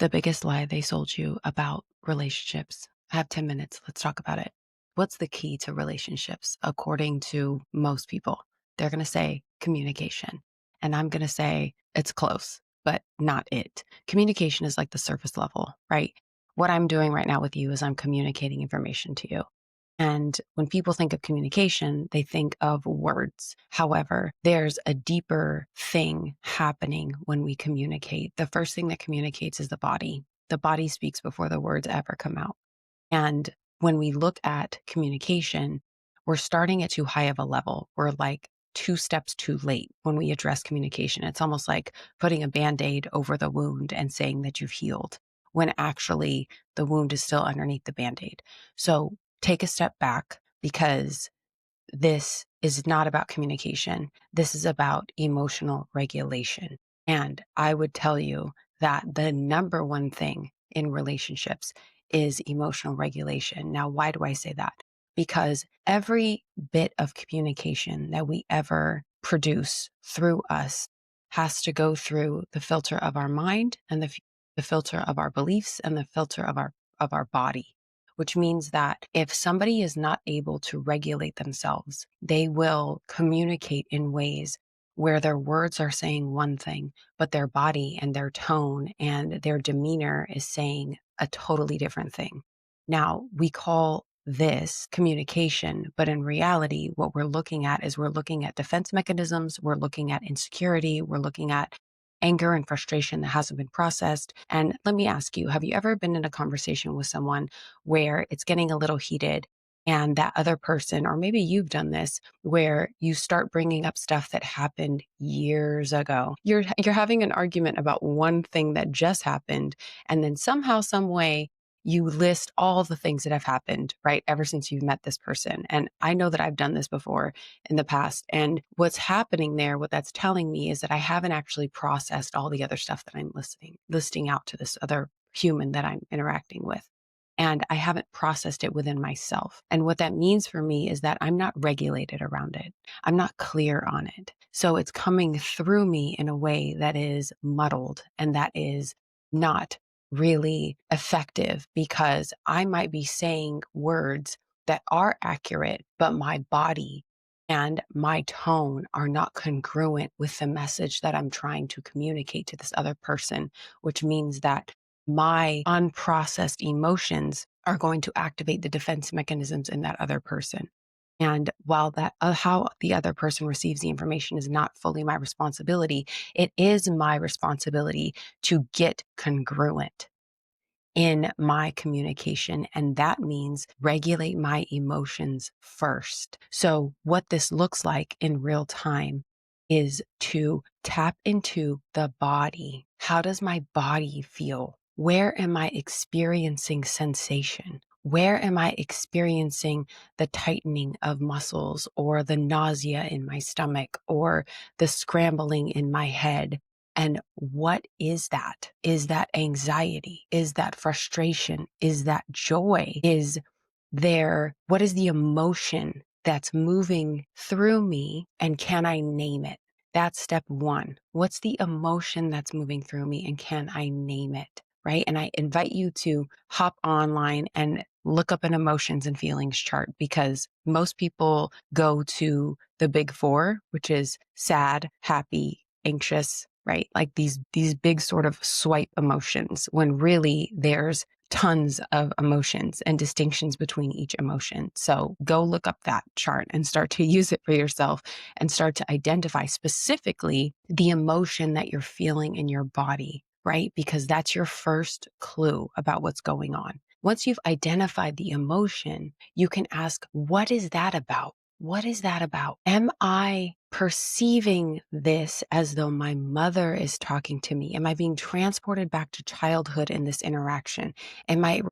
the biggest lie they sold you about relationships? I have 10 minutes. Let's talk about it. What's the key to relationships according to most people? They're going to say communication. And I'm going to say it's close, but not it. Communication is like the surface level, right? What I'm doing right now with you is I'm communicating information to you. And when people think of communication, they think of words. However, there's a deeper thing happening when we communicate. The first thing that communicates is the body. The body speaks before the words ever come out. And when we look at communication, we're starting at too high of a level. We're like 2 steps too late when we address communication. It's almost like putting a Band-Aid over the wound and saying that you've healed, when actually the wound is still underneath the Band-Aid. So take a step back, because this is not about communication. This is about emotional regulation. And I would tell you that the number one thing in relationships is emotional regulation. Now, why do I say that? Because every bit of communication that we ever produce through us has to go through the filter of our mind and the filter of our beliefs and the filter of our body, which means that if somebody is not able to regulate themselves, they will communicate in ways where their words are saying one thing, but their body and their tone and their demeanor is saying a totally different thing. Now, we call this communication, but in reality, what we're looking at is we're looking at defense mechanisms, we're looking at insecurity, we're looking at anger and frustration that hasn't been processed. And let me ask you, have you ever been in a conversation with someone where it's getting a little heated, and that other person, or maybe you've done this, where you start bringing up stuff that happened years ago? You're having an argument about one thing that just happened, and then somehow, some way, you list all the things that have happened, right, ever since you've met this person. And I know that I've done this before in the past. And what's happening there, what that's telling me, is that I haven't actually processed all the other stuff that I'm listing out to this other human that I'm interacting with. And I haven't processed it within myself. And what that means for me is that I'm not regulated around it. I'm not clear on it. So it's coming through me in a way that is muddled and that is not really effective, because I might be saying words that are accurate, but my body and my tone are not congruent with the message that I'm trying to communicate to this other person, which means that my unprocessed emotions are going to activate the defense mechanisms in that other person. And while that how the other person receives the information is not fully my responsibility, it is my responsibility to get congruent in my communication. And that means regulate my emotions first. So what this looks like in real time is to tap into the body. How does my body feel? Where am I experiencing sensation? Where am I experiencing the tightening of muscles, or the nausea in my stomach, or the scrambling in my head? And what is that? Is that anxiety? Is that frustration? Is that joy? What is the emotion that's moving through me? And can I name it? That's step one. What's the emotion that's moving through me, and can I name it? Right? And I invite you to hop online and look up an emotions and feelings chart, because most people go to the big four, which is sad, happy, anxious, right? Like these big sort of swipe emotions, when really there's tons of emotions and distinctions between each emotion. So go look up that chart and start to use it for yourself, and start to identify specifically the emotion that you're feeling in your body, right? Because that's your first clue about what's going on. Once you've identified the emotion, you can ask, what is that about? What is that about? Am I perceiving this as though my mother is talking to me? Am I being transported back to childhood in this interaction? Am I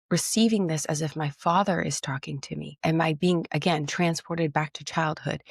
receiving this as if my father is talking to me? Am I being, again, transported back to childhood?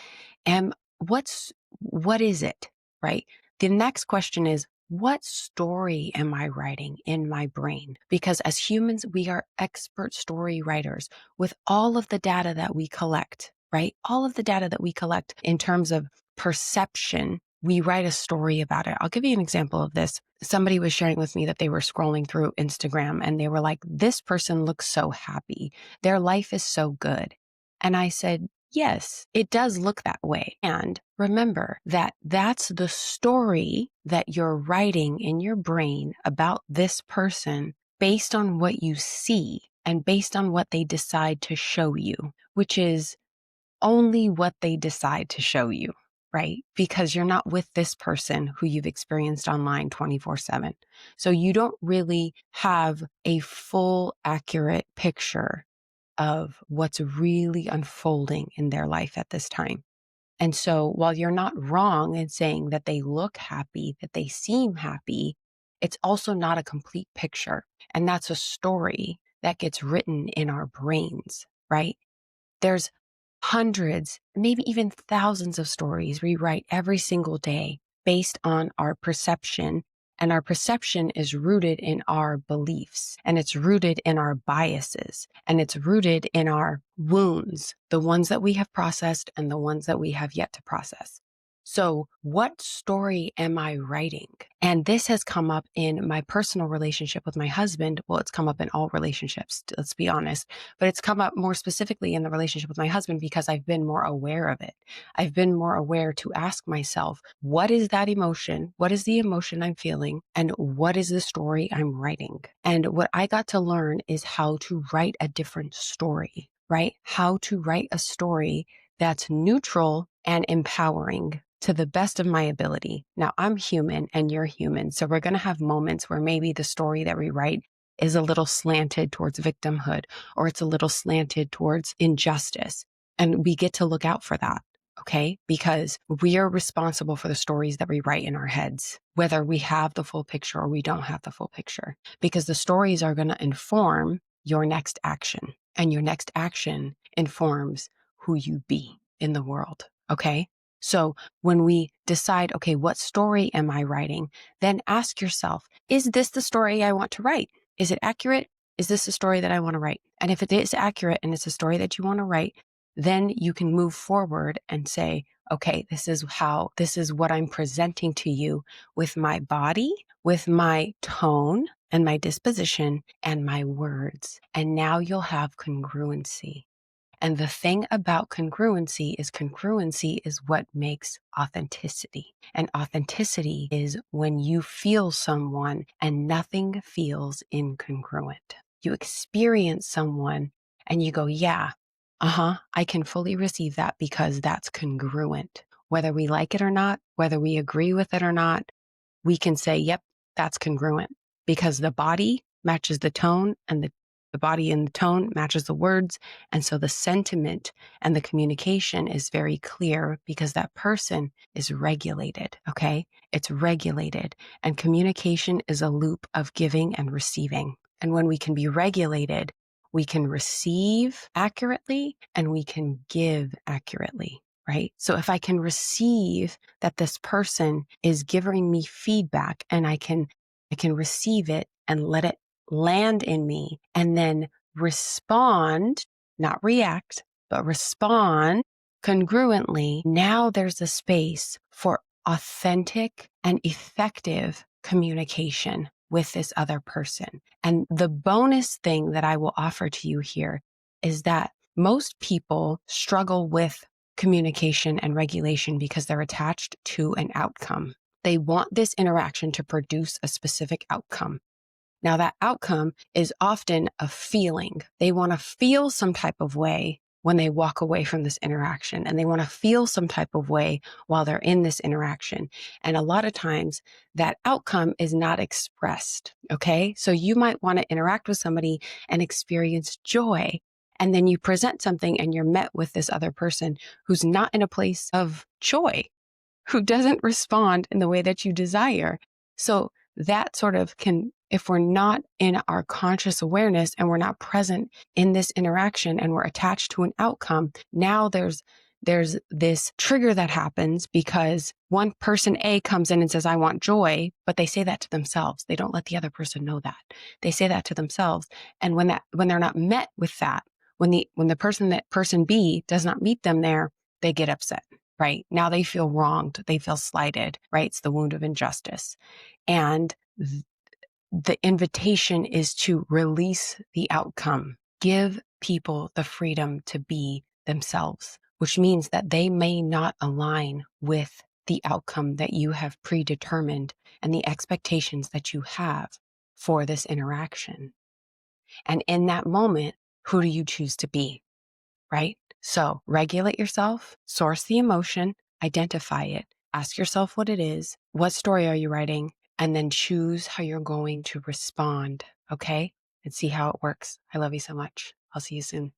What is it, right? The next question is, what story am I writing in my brain? Because as humans, we are expert story writers with all of the data that we collect, right? All of the data that we collect in terms of perception we write a story about it. I'll give you an example of this. Somebody was sharing with me that they were scrolling through Instagram and they were like, this person looks so happy. Their life is so good. And I said, yes, it does look that way. And remember that that's the story that you're writing in your brain about this person based on what you see and based on what they decide to show you, which is only what they decide to show you, right? Because you're not with this person who you've experienced online 24/7. So you don't really have a full, accurate picture of what's really unfolding in their life at this time. And so while you're not wrong in saying that they look happy, that they seem happy, it's also not a complete picture. And that's a story that gets written in our brains, right? There's hundreds, maybe even thousands of stories we write every single day based on our perception. And our perception is rooted in our beliefs, and it's rooted in our biases, and it's rooted in our wounds, the ones that we have processed and the ones that we have yet to process. So what story am I writing? And this has come up in my personal relationship with my husband. Well, it's come up in all relationships, let's be honest, but it's come up more specifically in the relationship with my husband because I've been more aware of it. I've been more aware to ask myself, what is that emotion? What is the emotion I'm feeling? And what is the story I'm writing? And what I got to learn is how to write a different story, right? How to write a story that's neutral and empowering to the best of my ability. Now, I'm human and you're human. So we're going to have moments where maybe the story that we write is a little slanted towards victimhood, or it's a little slanted towards injustice. And we get to look out for that, okay? Because we are responsible for the stories that we write in our heads, whether we have the full picture or we don't have the full picture, because the stories are going to inform your next action, and your next action informs who you be in the world, okay? So when we decide, okay, what story am I writing? Then ask yourself, is this the story I want to write? Is it accurate? Is this the story that I want to write? And if it is accurate and it's a story that you want to write, then you can move forward and say, okay, this is what I'm presenting to you with my body, with my tone and my disposition and my words. And now you'll have congruency. And the thing about congruency is what makes authenticity. And authenticity is when you feel someone and nothing feels incongruent. You experience someone and you go, yeah, I can fully receive that because that's congruent. Whether we like it or not, whether we agree with it or not, we can say, yep, that's congruent because the body matches the tone and the body and the tone matches the words. And so the sentiment and the communication is very clear because that person is regulated. Okay. It's regulated, and communication is a loop of giving and receiving. And when we can be regulated, we can receive accurately and we can give accurately. Right? So if I can receive that this person is giving me feedback and I can receive it and let it land in me and then respond, not react, but respond congruently, now there's a space for authentic and effective communication with this other person. And the bonus thing that I will offer to you here is that most people struggle with communication and regulation because they're attached to an outcome. They want this interaction to produce a specific outcome. Now, that outcome is often a feeling. They want to feel some type of way when they walk away from this interaction, and they want to feel some type of way while they're in this interaction. And a lot of times that outcome is not expressed. Okay. So you might want to interact with somebody and experience joy. And then you present something and you're met with this other person who's not in a place of joy, who doesn't respond in the way that you desire. So that sort of can, if we're not in our conscious awareness and we're not present in this interaction and we're attached to an outcome, now there's this trigger that happens because one person A comes in and says, I want joy, but they say that to themselves. They don't let the other person know that. They say that to themselves. And when they're not met with that, when person B does not meet them there, they get upset. right? Now they feel wronged, they feel slighted, right? It's the wound of injustice. And the invitation is to release the outcome, give people the freedom to be themselves, which means that they may not align with the outcome that you have predetermined and the expectations that you have for this interaction. And in that moment, who do you choose to be? Right? So regulate yourself, source the emotion, identify it, ask yourself what it is, what story are you writing, and then choose how you're going to respond. Okay? And see how it works. I love you so much. I'll see you soon.